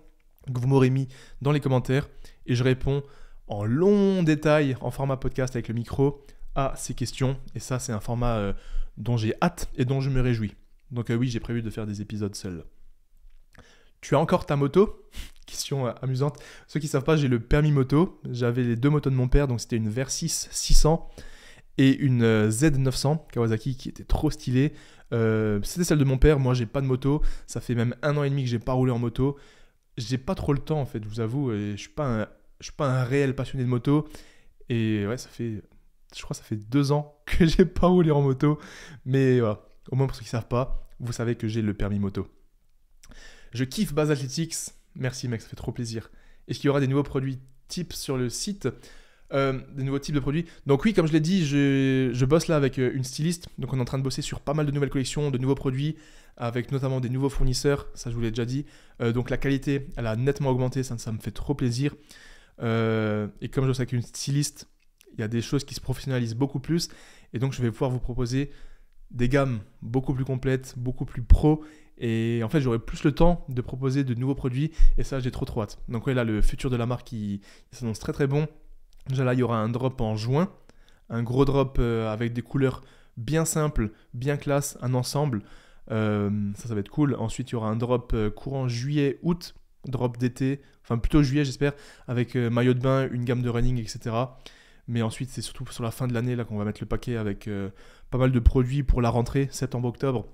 que vous m'aurez mis dans les commentaires et je réponds en long détail, en format podcast avec le micro, à ces questions. Et ça, c'est un format dont j'ai hâte et dont je me réjouis. Donc oui, j'ai prévu de faire des épisodes seuls. Tu as encore ta moto ? Question amusante. Ceux qui ne savent pas, j'ai le permis moto. J'avais les 2 motos de mon père, donc c'était une Versys 600 et une Z900 Kawasaki qui était trop stylée. C'était celle de mon père. Moi, j'ai pas de moto. Ça fait même 1 an et demi que j'ai pas roulé en moto. J'ai pas trop le temps, en fait, je vous avoue. Et je suis pas un réel passionné de moto. Et ouais, je crois que ça fait 2 ans que j'ai pas roulé en moto. Mais voilà, au moins pour ceux qui ne savent pas, vous savez que j'ai le permis moto. Je kiffe Base Athletics. Merci mec, ça fait trop plaisir. Est-ce qu'il y aura des nouveaux produits types sur le site ? Des nouveaux types de produits. Donc oui, comme je l'ai dit, je bosse là avec une styliste. Donc on est en train de bosser sur pas mal de nouvelles collections, de nouveaux produits, avec notamment des nouveaux fournisseurs. Ça, je vous l'ai déjà dit. Donc la qualité, elle a nettement augmenté. Ça me fait trop plaisir. Et comme je bosse avec une styliste, il y a des choses qui se professionnalisent beaucoup plus. Et donc je vais pouvoir vous proposer des gammes beaucoup plus complètes, beaucoup plus pro. Et en fait, j'aurai plus le temps de proposer de nouveaux produits. Et ça, j'ai trop hâte. Donc ouais, là, le futur de la marque, il s'annonce très très bon. Déjà là, il y aura un drop en juin. Un gros drop avec des couleurs bien simples, bien classe, un ensemble. Ça va être cool. Ensuite, il y aura un drop courant juillet-août. Drop d'été. Enfin, plutôt juillet, j'espère. Avec maillot de bain, une gamme de running, etc. Mais ensuite, c'est surtout sur la fin de l'année là qu'on va mettre le paquet avec pas mal de produits pour la rentrée, septembre-octobre.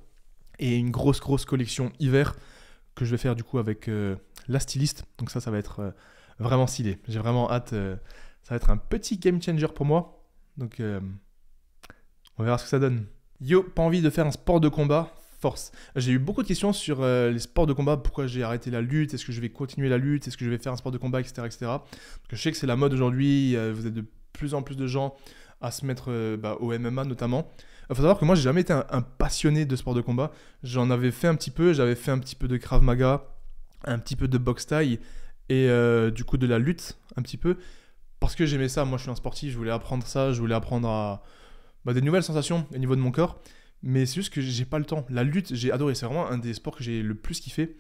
Et une grosse collection hiver que je vais faire du coup avec la styliste. Donc ça va être vraiment stylé. J'ai vraiment hâte. Ça va être un petit game changer pour moi. Donc on verra ce que ça donne. Yo, pas envie de faire un sport de combat ? Force. J'ai eu beaucoup de questions sur les sports de combat. Pourquoi j'ai arrêté la lutte ? Est-ce que je vais continuer la lutte ? Est-ce que je vais faire un sport de combat, etc. Parce que je sais que c'est la mode aujourd'hui. Vous êtes de plus en plus de gens à se mettre au MMA notamment. Il faut savoir que moi, j'ai jamais été un passionné de sport de combat. J'en avais fait un petit peu. J'avais fait un petit peu de Krav Maga, un petit peu de boxe thaï et du coup de la lutte un petit peu. Parce que j'aimais ça. Moi, je suis un sportif. Je voulais apprendre ça. Je voulais apprendre à des nouvelles sensations au niveau de mon corps. Mais c'est juste que j'ai pas le temps. La lutte, j'ai adoré. C'est vraiment un des sports que j'ai le plus kiffé.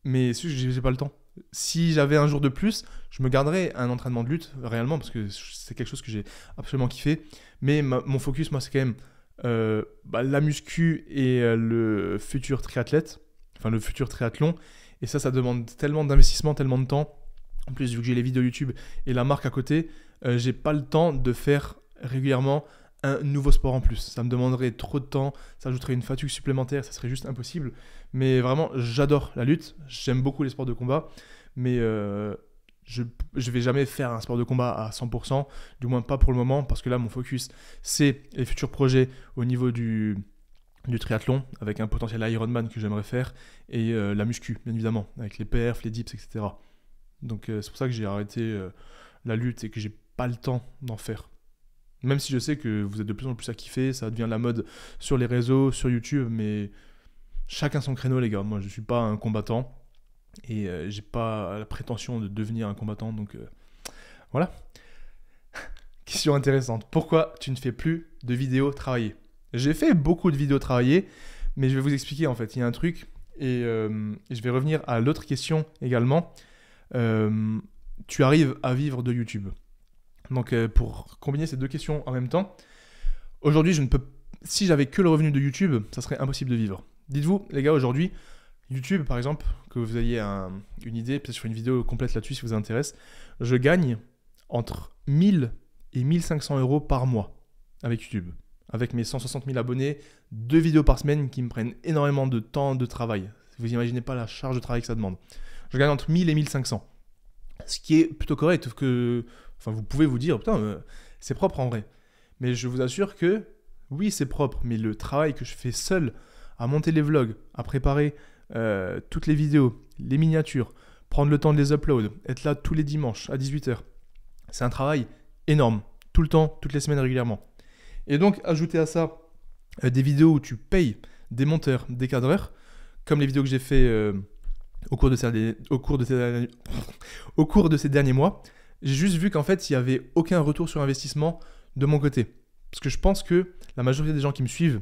Mais c'est juste que j'ai pas le temps. Si j'avais un jour de plus, je me garderais un entraînement de lutte réellement parce que c'est quelque chose que j'ai absolument kiffé. Mais mon focus, moi, c'est quand même la muscu et le futur triathlète, enfin le futur triathlon. Et ça demande tellement d'investissement, tellement de temps. En plus, vu que j'ai les vidéos YouTube et la marque à côté, j'ai pas le temps de faire régulièrement un nouveau sport en plus. Ça me demanderait trop de temps, ça ajouterait une fatigue supplémentaire, ça serait juste impossible. Mais vraiment, j'adore la lutte, j'aime beaucoup les sports de combat, mais je vais jamais faire un sport de combat à 100%, du moins pas pour le moment, parce que là, mon focus, c'est les futurs projets au niveau du triathlon, avec un potentiel Ironman que j'aimerais faire, et la muscu, bien évidemment, avec les perfs, les dips, etc. Donc c'est pour ça que j'ai arrêté la lutte et que j'ai pas le temps d'en faire. Même si je sais que vous êtes de plus en plus à kiffer, ça devient la mode sur les réseaux, sur YouTube, mais chacun son créneau, les gars. Moi, je suis pas un combattant et j'ai pas la prétention de devenir un combattant, donc voilà. Question intéressante. Pourquoi tu ne fais plus de vidéos travaillées ? J'ai fait beaucoup de vidéos travaillées, mais je vais vous expliquer en fait. Il y a un truc et je vais revenir à l'autre question également. Tu arrives à vivre de YouTube ? Donc pour combiner ces deux questions en même temps, aujourd'hui si j'avais que le revenu de YouTube, ça serait impossible de vivre. Dites-vous les gars, aujourd'hui, YouTube par exemple, que vous ayez une idée, peut-être je ferai une vidéo complète là-dessus si vous intéresse, je gagne entre 1000 et 1500 euros par mois avec YouTube. Avec mes 160 000 abonnés, 2 vidéos par semaine qui me prennent énormément de temps de travail. Vous n'imaginez pas la charge de travail que ça demande. Je gagne entre 1000 et 1500. Ce qui est plutôt correct, que vous pouvez vous dire, putain, c'est propre en vrai. Mais je vous assure que oui, c'est propre, mais le travail que je fais seul à monter les vlogs, à préparer toutes les vidéos, les miniatures, prendre le temps de les upload, être là tous les dimanches à 18h, c'est un travail énorme, tout le temps, toutes les semaines régulièrement. Et donc, ajouter à ça des vidéos où tu payes des monteurs, des cadreurs, comme les vidéos que j'ai fait au cours de ces derniers mois, j'ai juste vu qu'en fait, il n'y avait aucun retour sur investissement de mon côté. Parce que je pense que la majorité des gens qui me suivent,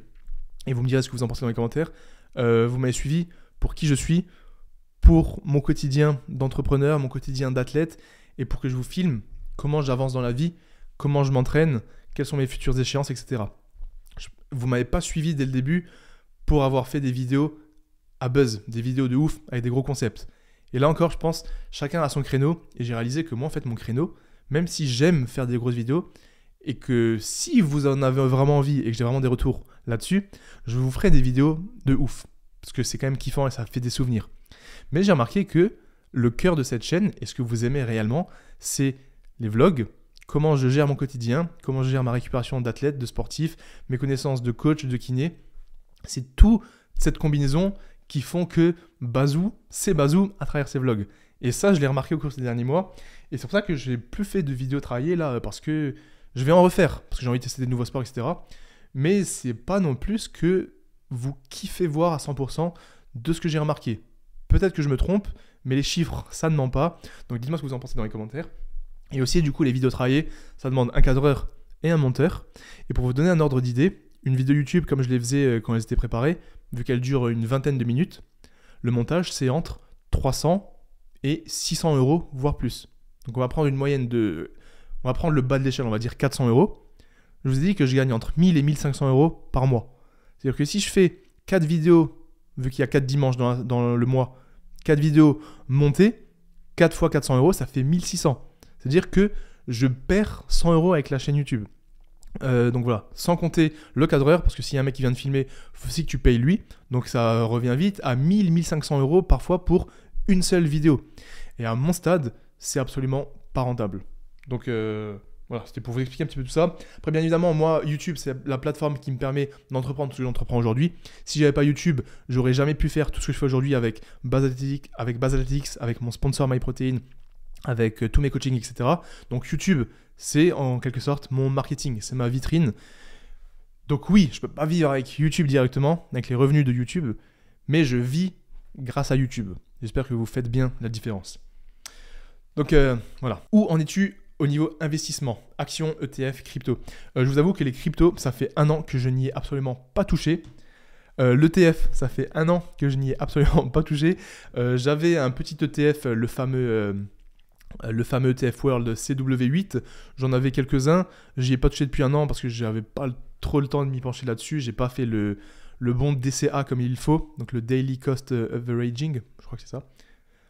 et vous me direz ce que vous en pensez dans les commentaires, vous m'avez suivi pour qui je suis, pour mon quotidien d'entrepreneur, mon quotidien d'athlète, et pour que je vous filme comment j'avance dans la vie, comment je m'entraîne, quelles sont mes futures échéances, etc. Vous ne m'avez pas suivi dès le début pour avoir fait des vidéos à buzz, des vidéos de ouf avec des gros concepts. Et là encore, je pense, chacun a son créneau, et j'ai réalisé que moi, en fait, mon créneau, même si j'aime faire des grosses vidéos, et que si vous en avez vraiment envie et que j'ai vraiment des retours là-dessus, je vous ferai des vidéos de ouf. Parce que c'est quand même kiffant et ça fait des souvenirs. Mais j'ai remarqué que le cœur de cette chaîne, et ce que vous aimez réellement, c'est les vlogs, comment je gère mon quotidien, comment je gère ma récupération d'athlète, de sportif, mes connaissances de coach, de kiné. C'est toute cette combinaison qui font que Bazou, c'est Bazou à travers ses vlogs. Et ça, je l'ai remarqué au cours des derniers mois. Et c'est pour ça que j'ai plus fait de vidéos travaillées là, parce que je vais en refaire, parce que j'ai envie de tester des nouveaux sports, etc. Mais c'est pas non plus que vous kiffez voir à 100% de ce que j'ai remarqué. Peut-être que je me trompe, mais les chiffres, ça ne ment pas. Donc dites-moi ce que vous en pensez dans les commentaires. Et aussi, du coup, les vidéos travaillées, ça demande un cadreur et un monteur. Et pour vous donner un ordre d'idée, une vidéo YouTube, comme je les faisais quand elles étaient préparées, vu qu'elle dure une vingtaine de minutes, le montage, c'est entre 300 et 600 €, voire plus. Donc on va prendre une moyenne de... On va prendre le bas de l'échelle, on va dire 400 €. Je vous ai dit que je gagne entre 1000 et 1500 € par mois. C'est-à-dire que si je fais 4 vidéos, vu qu'il y a 4 dimanches dans le mois, 4 vidéos montées, 4 fois 400 €, ça fait 1600. C'est-à-dire que je perds 100 € avec la chaîne YouTube. Donc voilà, sans compter le cadreur, parce que s'il y a un mec qui vient de filmer, il faut aussi que tu payes lui. Donc ça revient vite à 1000-1500 € parfois pour une seule vidéo. Et à mon stade, c'est absolument pas rentable. Donc voilà, c'était pour vous expliquer un petit peu tout ça. Après, bien évidemment, moi, YouTube, c'est la plateforme qui me permet d'entreprendre tout ce que j'entreprends aujourd'hui. Si j'avais pas YouTube, j'aurais jamais pu faire tout ce que je fais aujourd'hui avec Base Athletics, avec mon sponsor MyProtein, avec tous mes coachings, etc. Donc YouTube, c'est en quelque sorte mon marketing, c'est ma vitrine. Donc oui, je peux pas vivre avec YouTube directement, avec les revenus de YouTube, mais je vis grâce à YouTube. J'espère que vous faites bien la différence. Donc voilà. Où en es-tu au niveau investissement, actions, ETF, crypto? Je vous avoue que les cryptos, ça fait 1 an que je n'y ai absolument pas touché. L'ETF, ça fait 1 an que je n'y ai absolument pas touché. J'avais un petit ETF, le fameux ETF World CW8. J'en avais quelques-uns. J'y ai pas touché depuis 1 an parce que j'avais pas trop le temps de m'y pencher là-dessus. J'ai pas fait le bon DCA comme il faut, donc le Daily Cost Averaging, je crois que c'est ça.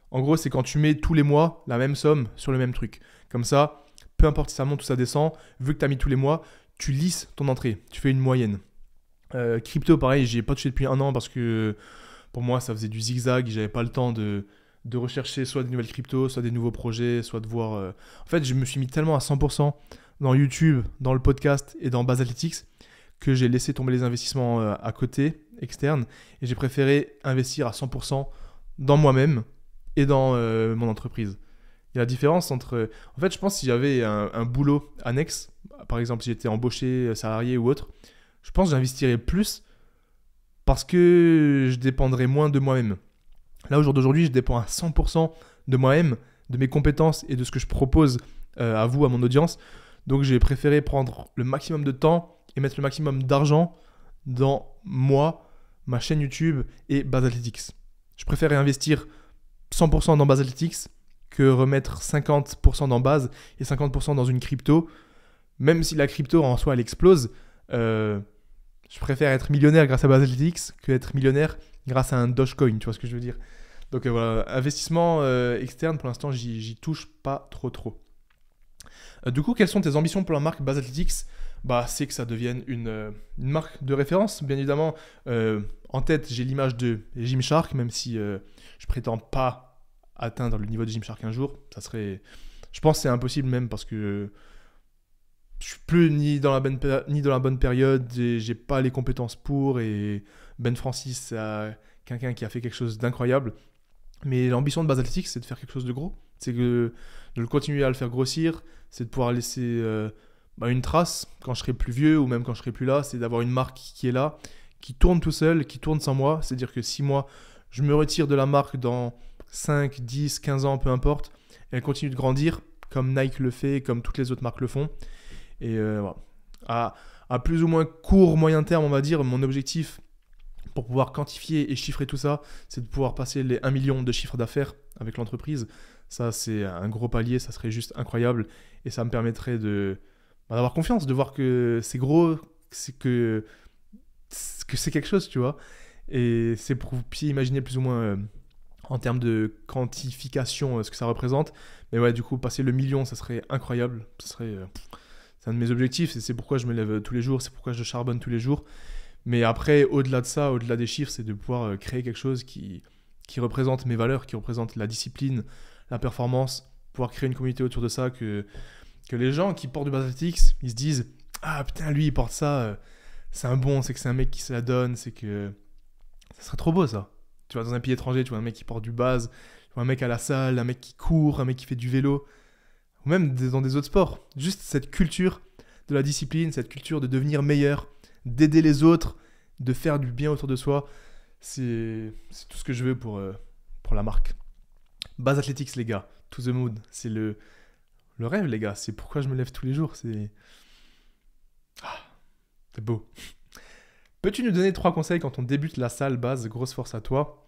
En gros, c'est quand tu mets tous les mois la même somme sur le même truc. Comme ça, peu importe si ça monte ou ça descend, vu que tu as mis tous les mois, tu lisses ton entrée, tu fais une moyenne. Crypto, pareil, j'y ai pas touché depuis 1 an parce que pour moi, ça faisait du zigzag, j'avais pas le temps de rechercher soit des nouvelles cryptos, soit des nouveaux projets, soit de voir... En fait, je me suis mis tellement à 100% dans YouTube, dans le podcast et dans Base Athletics que j'ai laissé tomber les investissements à côté, externes, et j'ai préféré investir à 100% dans moi-même et dans mon entreprise. Il y a la différence entre... En fait, je pense que si j'avais un boulot annexe, par exemple si j'étais embauché, salarié ou autre, je pense que j'investirais plus parce que je dépendrais moins de moi-même. Là, au jour d'aujourd'hui, je dépends à 100% de moi-même, de mes compétences et de ce que je propose à vous, à mon audience. Donc, j'ai préféré prendre le maximum de temps et mettre le maximum d'argent dans moi, ma chaîne YouTube et Base Athletics. Je préfère investir 100% dans Base Athletics que remettre 50% dans Base et 50% dans une crypto. Même si la crypto, en soi, elle explose, je préfère être millionnaire grâce à Base Athletics que être millionnaire grâce à un Dogecoin, tu vois ce que je veux dire. Donc voilà, investissement externe, pour l'instant, j'y touche pas trop. Du coup, quelles sont tes ambitions pour la marque Base Athletics? C'est que ça devienne une marque de référence, bien évidemment. En tête, j'ai l'image de Gymshark, même si je prétends pas atteindre le niveau de Gymshark un jour. Ça serait... Je pense que c'est impossible même parce que je suis plus ni dans la bonne période, j'ai pas les compétences pour, et Ben Francis, c'est quelqu'un qui a fait quelque chose d'incroyable. Mais l'ambition de Base Athlétique, c'est de faire quelque chose de gros. C'est de le continuer à le faire grossir, c'est de pouvoir laisser une trace quand je serai plus vieux ou même quand je serai plus là. C'est d'avoir une marque qui est là, qui tourne tout seul, qui tourne sans moi. C'est-à-dire que si moi, je me retire de la marque dans 5, 10, 15 ans, peu importe, elle continue de grandir comme Nike le fait, comme toutes les autres marques le font. Et voilà. À plus ou moins court, moyen terme, on va dire, mon objectif pour pouvoir quantifier et chiffrer tout ça, c'est de pouvoir passer les 1 million de chiffre d'affaires avec l'entreprise. Ça, c'est un gros palier, ça serait juste incroyable. Et ça me permettrait d'avoir confiance, de voir que c'est gros, que c'est quelque chose, tu vois. Et c'est pour vous imaginer plus ou moins en termes de quantification ce que ça représente. Mais ouais, du coup, passer le million, ça serait incroyable. C'est un de mes objectifs, et c'est pourquoi je me lève tous les jours, c'est pourquoi je charbonne tous les jours. Mais après, au-delà de ça, au-delà des chiffres, c'est de pouvoir créer quelque chose qui représente mes valeurs, qui représente la discipline, la performance, pouvoir créer une communauté autour de ça, que les gens qui portent du Base Athlétique, ils se disent « Ah putain, lui, il porte ça, c'est un bon, c'est que c'est un mec qui se la donne, c'est que... » Ça serait trop beau, ça. Tu vas dans un pays étranger, tu vois un mec qui porte du base, tu vois un mec à la salle, un mec qui court, un mec qui fait du vélo, ou même dans des autres sports. Juste cette culture de la discipline, cette culture de devenir meilleur, d'aider les autres, de faire du bien autour de soi, c'est tout ce que je veux pour la marque. Base Athletics, les gars, to the moon, c'est le rêve, les gars, c'est pourquoi je me lève tous les jours, c'est beau. Peux-tu nous donner 3 conseils quand on débute la salle base? Grosse force à toi.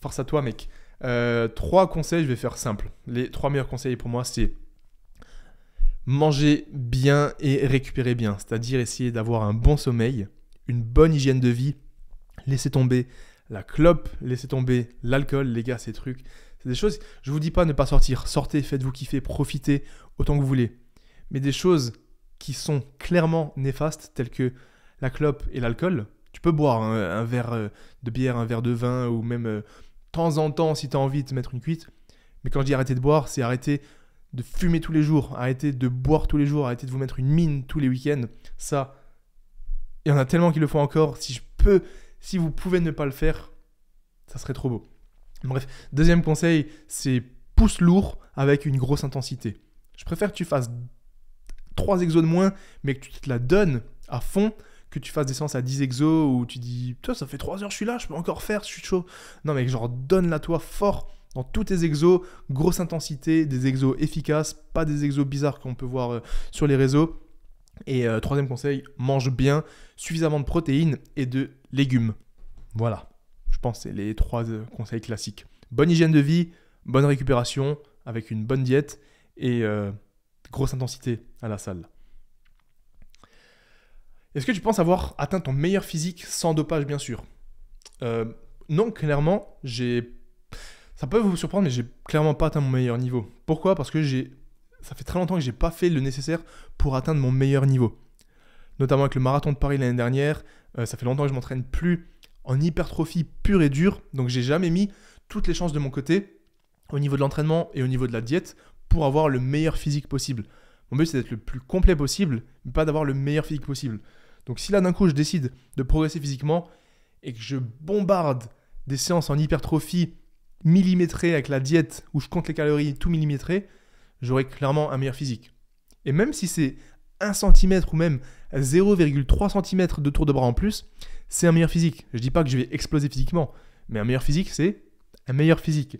Force à toi, mec. 3 conseils, je vais faire simple. Les 3 meilleurs conseils pour moi, c'est manger bien et récupérer bien, c'est-à-dire essayer d'avoir un bon sommeil, une bonne hygiène de vie, laisser tomber la clope, laisser tomber l'alcool, les gars, ces trucs. C'est des choses, je vous dis pas ne pas sortir, sortez, faites-vous kiffer, profitez autant que vous voulez. Mais des choses qui sont clairement néfastes, telles que la clope et l'alcool, tu peux boire un verre de bière, un verre de vin, ou même de temps en temps si tu as envie de te mettre une cuite. Mais quand je dis arrêter de boire, c'est arrêter de fumer tous les jours, arrêtez de boire tous les jours, arrêtez de vous mettre une mine tous les week-ends. Ça, il y en a tellement qui le font encore. Si vous pouvez ne pas le faire, ça serait trop beau. Bref, deuxième conseil, c'est pousse lourd avec une grosse intensité. Je préfère que tu fasses 3 exos de moins, mais que tu te la donnes à fond, que tu fasses des séances à 10 exos où tu dis « Putain, ça fait 3 heures, je suis là, je peux encore faire, je suis chaud. » Non, mais genre, donne-la toi fort dans tous tes exos, grosse intensité, des exos efficaces, pas des exos bizarres qu'on peut voir sur les réseaux. Et troisième conseil, mange bien, suffisamment de protéines et de légumes. Voilà, je pense que c'est les 3 conseils classiques. Bonne hygiène de vie, bonne récupération avec une bonne diète et grosse intensité à la salle. Est-ce que tu penses avoir atteint ton meilleur physique sans dopage, bien sûr? Non, clairement, ça peut vous surprendre, mais j'ai clairement pas atteint mon meilleur niveau. Pourquoi? Parce que ça fait très longtemps que j'ai pas fait le nécessaire pour atteindre mon meilleur niveau. Notamment avec le marathon de Paris l'année dernière, ça fait longtemps que je m'entraîne plus en hypertrophie pure et dure, donc j'ai jamais mis toutes les chances de mon côté au niveau de l'entraînement et au niveau de la diète pour avoir le meilleur physique possible. Mon but, c'est d'être le plus complet possible, mais pas d'avoir le meilleur physique possible. Donc si là d'un coup je décide de progresser physiquement et que je bombarde des séances en hypertrophie millimétrées avec la diète où je compte les calories tout millimétré, j'aurai clairement un meilleur physique. Et même si c'est 1 cm ou même 0,3 cm de tour de bras en plus, c'est un meilleur physique. Je dis pas que je vais exploser physiquement, mais un meilleur physique, c'est un meilleur physique.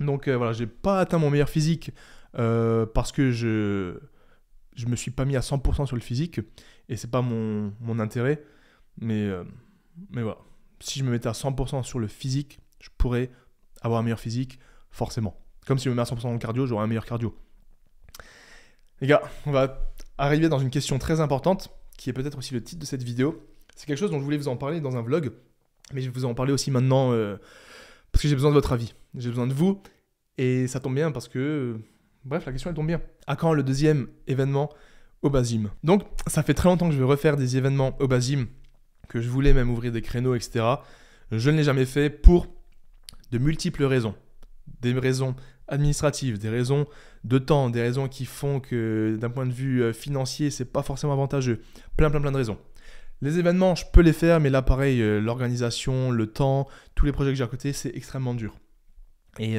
Donc voilà, j'ai pas atteint mon meilleur physique parce que je me suis pas mis à 100% sur le physique et c'est pas mon intérêt. Mais voilà, si je me mettais à 100% sur le physique, je pourrais avoir un meilleur physique, forcément. Comme si je me mets à 100% dans le cardio, j'aurais un meilleur cardio. Les gars, on va arriver dans une question très importante, qui est peut-être aussi le titre de cette vidéo. C'est quelque chose dont je voulais vous en parler dans un vlog, mais je vais vous en parler aussi maintenant parce que j'ai besoin de votre avis. J'ai besoin de vous, et ça tombe bien parce que... bref, la question elle tombe bien. À quand le deuxième événement au Base Gym? Donc, ça fait très longtemps que je veux refaire des événements au Base Gym, que je voulais même ouvrir des créneaux, etc. Je ne l'ai jamais fait pour de multiples raisons. Des raisons administratives, des raisons de temps, des raisons qui font que d'un point de vue financier, c'est pas forcément avantageux. Plein de raisons. Les événements, je peux les faire, mais là, pareil, l'organisation, le temps, tous les projets que j'ai à côté, c'est extrêmement dur. Et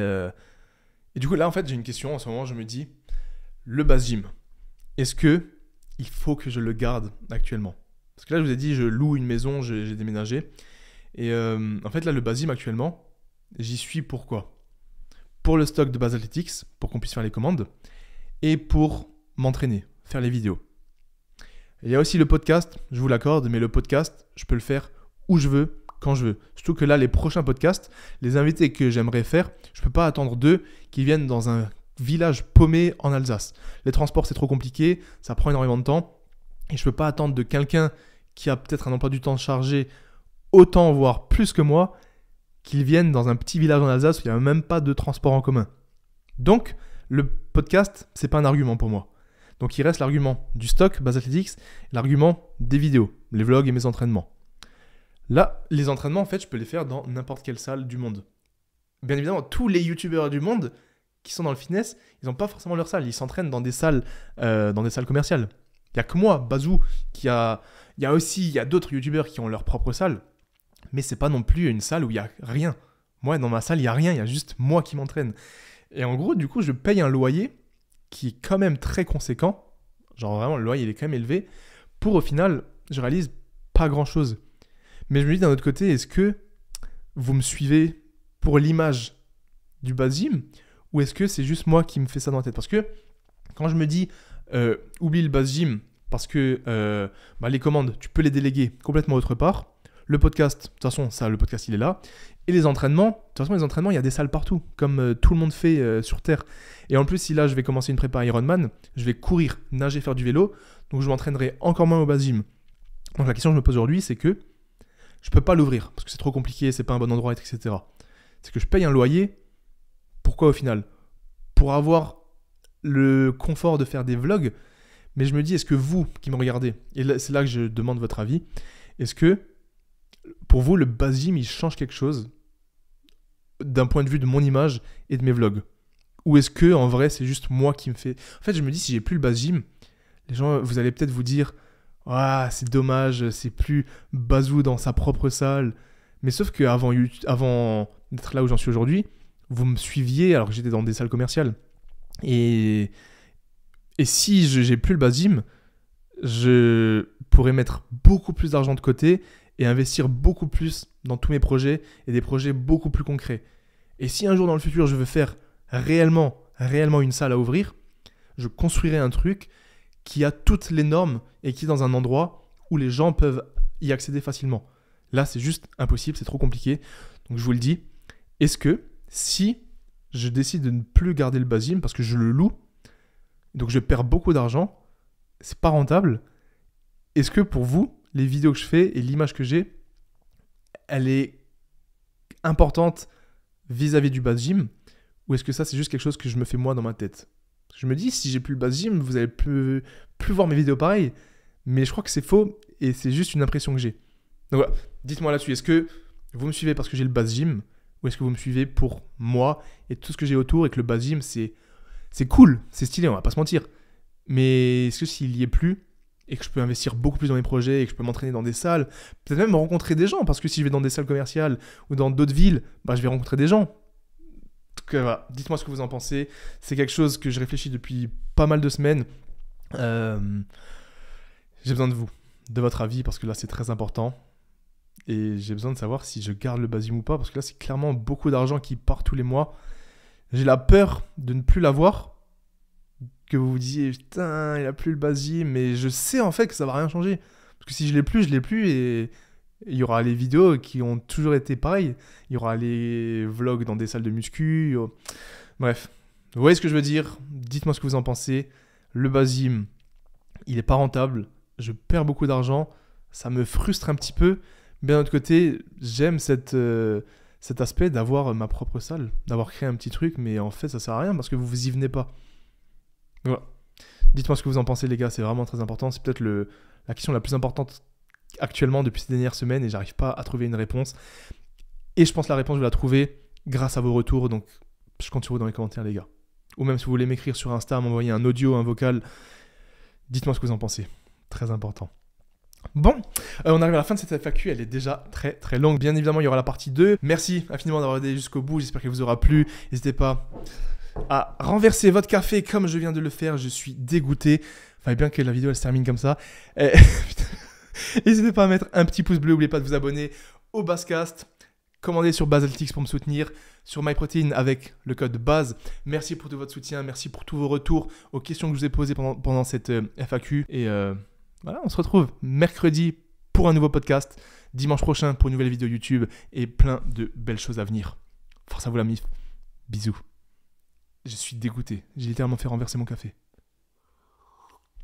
du coup, là, en fait, j'ai une question. En ce moment, je me dis, le base gym, est-ce que il faut que je le garde actuellement? Parce que là, je vous ai dit, je loue une maison, j'ai déménagé. Et en fait, là, le base gym actuellement, j'y suis pourquoi? Pour le stock de Base Athletics, pour qu'on puisse faire les commandes, et pour m'entraîner, faire les vidéos. Il y a aussi le podcast, je vous l'accorde, mais le podcast, je peux le faire où je veux, quand je veux. Surtout que là, les prochains podcasts, les invités que j'aimerais faire, je ne peux pas attendre d'eux qui viennent dans un village paumé en Alsace. Les transports, c'est trop compliqué, ça prend énormément de temps, et je ne peux pas attendre de quelqu'un qui a peut-être un emploi du temps chargé autant, voire plus que moi, qu'ils viennent dans un petit village en Alsace où il n'y a même pas de transport en commun. Donc, le podcast, c'est pas un argument pour moi. Donc, il reste l'argument du stock, Base Athletics, l'argument des vidéos, les vlogs et mes entraînements. Là, les entraînements, en fait, je peux les faire dans n'importe quelle salle du monde. Bien évidemment, tous les youtubeurs du monde qui sont dans le fitness, ils n'ont pas forcément leur salle. Ils s'entraînent dans des salles commerciales. Il n'y a que moi, Bazou, il y a d'autres youtubeurs qui ont leur propre salle. Mais c'est pas non plus une salle où il n'y a rien. Moi, dans ma salle, il n'y a rien. Il y a juste moi qui m'entraîne. Et en gros, du coup, je paye un loyer qui est quand même très conséquent. Genre vraiment, le loyer, il est quand même élevé. Pour au final, je réalise pas grand-chose. Mais je me dis d'un autre côté, est-ce que vous me suivez pour l'image du base gym ou est-ce que c'est juste moi qui me fais ça dans la tête? Parce que quand je me dis oublie le base gym parce que les commandes, tu peux les déléguer complètement autre part. Le podcast, de toute façon, ça, le podcast, il est là. Et les entraînements, de toute façon, les entraînements, il y a des salles partout, comme tout le monde fait sur Terre. Et en plus, si là, je vais commencer une prépa Ironman, je vais courir, nager, faire du vélo, donc je m'entraînerai encore moins au base gym. Donc la question que je me pose aujourd'hui, c'est que je ne peux pas l'ouvrir, parce que c'est trop compliqué, c'est pas un bon endroit, etc. C'est que je paye un loyer, pourquoi au final? Pour avoir le confort de faire des vlogs, mais je me dis, est-ce que vous, qui me regardez, et là, c'est là que je demande votre avis, est-ce que pour vous, le base gym, il change quelque chose d'un point de vue de mon image et de mes vlogs? Ou est-ce que en vrai, c'est juste moi qui me fais... En fait, je me dis, si j'ai plus le base gym, les gens, vous allez peut-être vous dire « Ah, c'est dommage, c'est plus Bazou dans sa propre salle. » Mais sauf qu'avant d'être là où j'en suis aujourd'hui, vous me suiviez alors que j'étais dans des salles commerciales. Et si j'ai plus le base gym, je pourrais mettre beaucoup plus d'argent de côté et investir beaucoup plus dans tous mes projets et des projets beaucoup plus concrets. Et si un jour dans le futur, je veux faire réellement une salle à ouvrir, je construirai un truc qui a toutes les normes et qui est dans un endroit où les gens peuvent y accéder facilement. Là, c'est juste impossible, c'est trop compliqué. Donc je vous le dis, est-ce que si je décide de ne plus garder le base gym parce que je le loue, donc je perds beaucoup d'argent, c'est pas rentable, est-ce que pour vous, les vidéos que je fais et l'image que j'ai, elle est importante vis-à-vis du base gym, ou est-ce que ça c'est juste quelque chose que je me fais moi dans ma tête? Je me dis, si j'ai plus le base gym, vous allez plus voir mes vidéos pareilles, mais je crois que c'est faux et c'est juste une impression que j'ai. Donc voilà, dites-moi là-dessus, est-ce que vous me suivez parce que j'ai le base gym, ou est-ce que vous me suivez pour moi et tout ce que j'ai autour et que le base gym c'est cool, c'est stylé, on va pas se mentir, mais est-ce que s'il y est plus et que je peux investir beaucoup plus dans mes projets et que je peux m'entraîner dans des salles, peut-être même rencontrer des gens, parce que si je vais dans des salles commerciales ou dans d'autres villes, je vais rencontrer des gens. Donc voilà, dites-moi ce que vous en pensez. C'est quelque chose que je réfléchis depuis pas mal de semaines. J'ai besoin de vous, de votre avis, parce que là c'est très important. Et j'ai besoin de savoir si je garde le base gym ou pas, parce que là c'est clairement beaucoup d'argent qui part tous les mois. J'ai la peur de ne plus l'avoir, que vous vous disiez putain il a plus le base gym, mais je sais en fait que ça va rien changer, parce que si je l'ai plus et il y aura les vidéos qui ont toujours été pareilles, il y aura les vlogs dans des salles de muscu, bref, vous voyez ce que je veux dire, dites-moi ce que vous en pensez. Le base gym, il est pas rentable, je perds beaucoup d'argent, ça me frustre un petit peu, mais d'un autre côté j'aime cet aspect d'avoir ma propre salle, d'avoir créé un petit truc, mais en fait ça sert à rien parce que vous y venez pas. Voilà. Dites-moi ce que vous en pensez les gars, c'est vraiment très important, c'est peut-être la question la plus importante actuellement depuis ces dernières semaines et j'arrive pas à trouver une réponse. Et je pense que la réponse je vais la trouver grâce à vos retours, donc je compte sur vous dans les commentaires les gars. ou même si vous voulez m'écrire sur Insta, m'envoyer un audio, un vocal, dites-moi ce que vous en pensez. Très important. Bon, on arrive à la fin de cette FAQ, elle est déjà très très longue. Bien évidemment, il y aura la partie 2. Merci infiniment d'avoir regardé jusqu'au bout, j'espère qu'elle vous aura plu. N'hésitez pas à renverser votre café comme je viens de le faire, je suis dégoûté. Fallait bien que la vidéo elle se termine comme ça. N'hésitez pas à mettre un petit pouce bleu, n'oubliez pas de vous abonner au Bazzcast. Commandez sur Bazeltix pour me soutenir, sur MyProtein avec le code BAZ. Merci pour tout votre soutien, merci pour tous vos retours, aux questions que je vous ai posées pendant cette FAQ. Et voilà, on se retrouve mercredi pour un nouveau podcast, dimanche prochain pour une nouvelle vidéo YouTube et plein de belles choses à venir. Force à vous la MIF, bisous. Je suis dégoûté, j'ai littéralement fait renverser mon café.